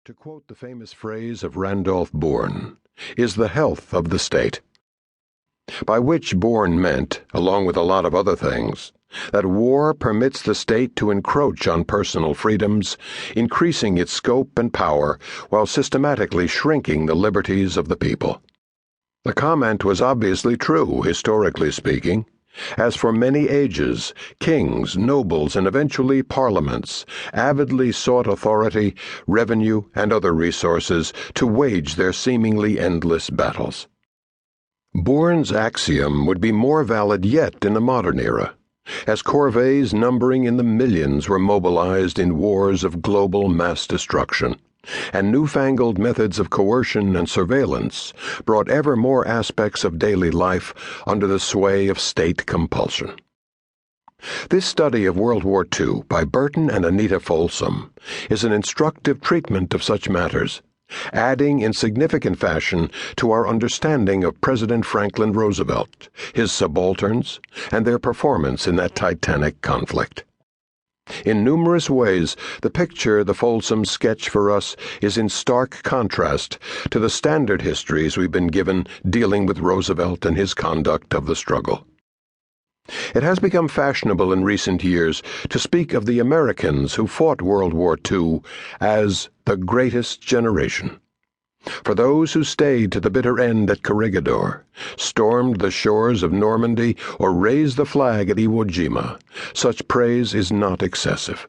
To quote the famous phrase of Randolph Bourne, is the health of the state. By which Bourne meant, along with a lot of other things, that war permits the state to encroach on personal freedoms, increasing its scope and power while systematically shrinking the liberties of the people. The comment was obviously true, historically speaking, as for many ages, kings, nobles, and eventually parliaments avidly sought authority, revenue, and other resources to wage their seemingly endless battles. Bourne's axiom would be more valid yet in the modern era, as corvées numbering in the millions were mobilized in wars of global mass destruction, and newfangled methods of coercion and surveillance brought ever more aspects of daily life under the sway of state compulsion. This study of World War II by Burton and Anita Folsom is an instructive treatment of such matters, adding in significant fashion to our understanding of President Franklin Roosevelt, his subalterns, and their performance in that titanic conflict. In numerous ways, the picture the Folsoms sketch for us is in stark contrast to the standard histories we've been given dealing with Roosevelt and his conduct of the struggle. It has become fashionable in recent years to speak of the Americans who fought World War II as the greatest generation. For those who stayed to the bitter end at Corregidor, stormed the shores of Normandy, or raised the flag at Iwo Jima, such praise is not excessive.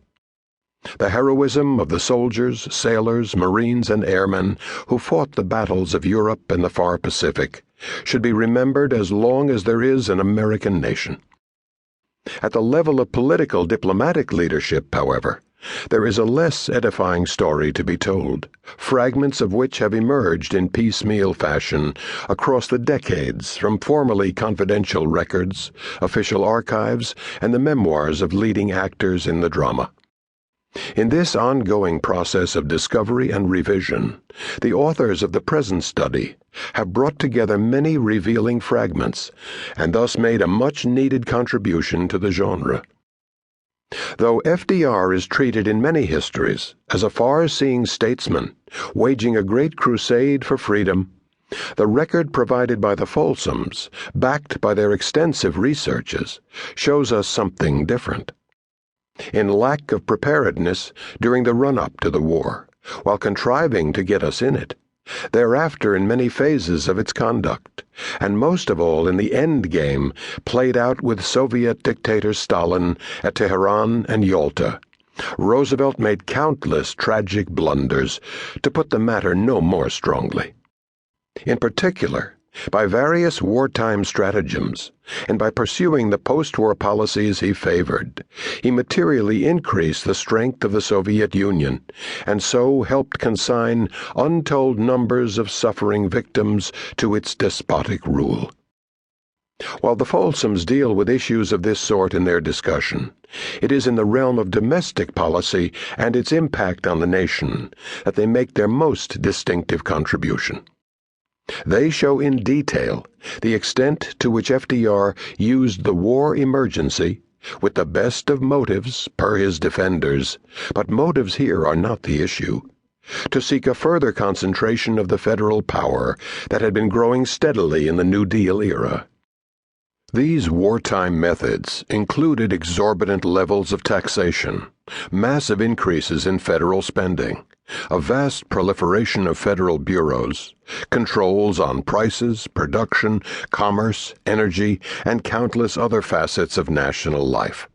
The heroism of the soldiers, sailors, marines, and airmen who fought the battles of Europe and the far Pacific should be remembered as long as there is an American nation. At the level of political diplomatic leadership, however, there is a less edifying story to be told, fragments of which have emerged in piecemeal fashion across the decades from formerly confidential records, official archives, and the memoirs of leading actors in the drama. In this ongoing process of discovery and revision, the authors of the present study have brought together many revealing fragments, and thus made a much-needed contribution to the genre. Though FDR is treated in many histories as a far-seeing statesman waging a great crusade for freedom, the record provided by the Folsoms, backed by their extensive researches, shows us something different. In lack of preparedness during the run-up to the war, while contriving to get us in it, thereafter in many phases of its conduct, and most of all in the end game played out with Soviet dictator Stalin at Tehran and Yalta, Roosevelt made countless tragic blunders, to put the matter no more strongly. In particular, by various wartime stratagems, and by pursuing the post-war policies he favored, he materially increased the strength of the Soviet Union, and so helped consign untold numbers of suffering victims to its despotic rule. While the Folsoms deal with issues of this sort in their discussion, it is in the realm of domestic policy and its impact on the nation that they make their most distinctive contribution. They show in detail the extent to which FDR used the war emergency with the best of motives per his defenders, but motives here are not the issue, to seek a further concentration of the federal power that had been growing steadily in the New Deal era. These wartime methods included exorbitant levels of taxation, massive increases in federal spending, a vast proliferation of federal bureaus, controls on prices, production, commerce, energy, and countless other facets of national life,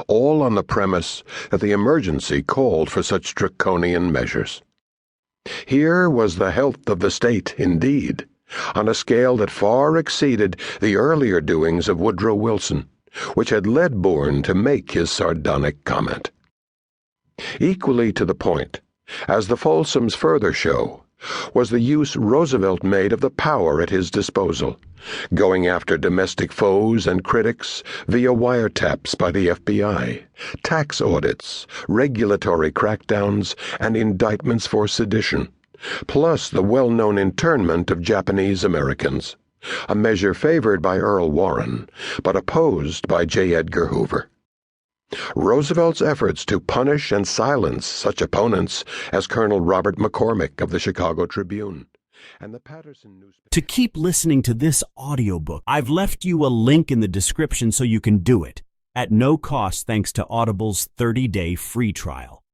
all on the premise that the emergency called for such draconian measures. Here was the health of the state, indeed, on a scale that far exceeded the earlier doings of Woodrow Wilson, which had led Bourne to make his sardonic comment. Equally to the point, as the Folsoms further show, was the use Roosevelt made of the power at his disposal, going after domestic foes and critics via wiretaps by the FBI, tax audits, regulatory crackdowns, and indictments for sedition, plus the well-known internment of Japanese Americans, a measure favored by Earl Warren, but opposed by J. Edgar Hoover. Roosevelt's efforts to punish and silence such opponents as Colonel Robert McCormick of the Chicago Tribune and the Patterson newspaper. To keep listening to this audiobook, I've left you a link in the description so you can do it at no cost thanks to Audible's 30-day free trial.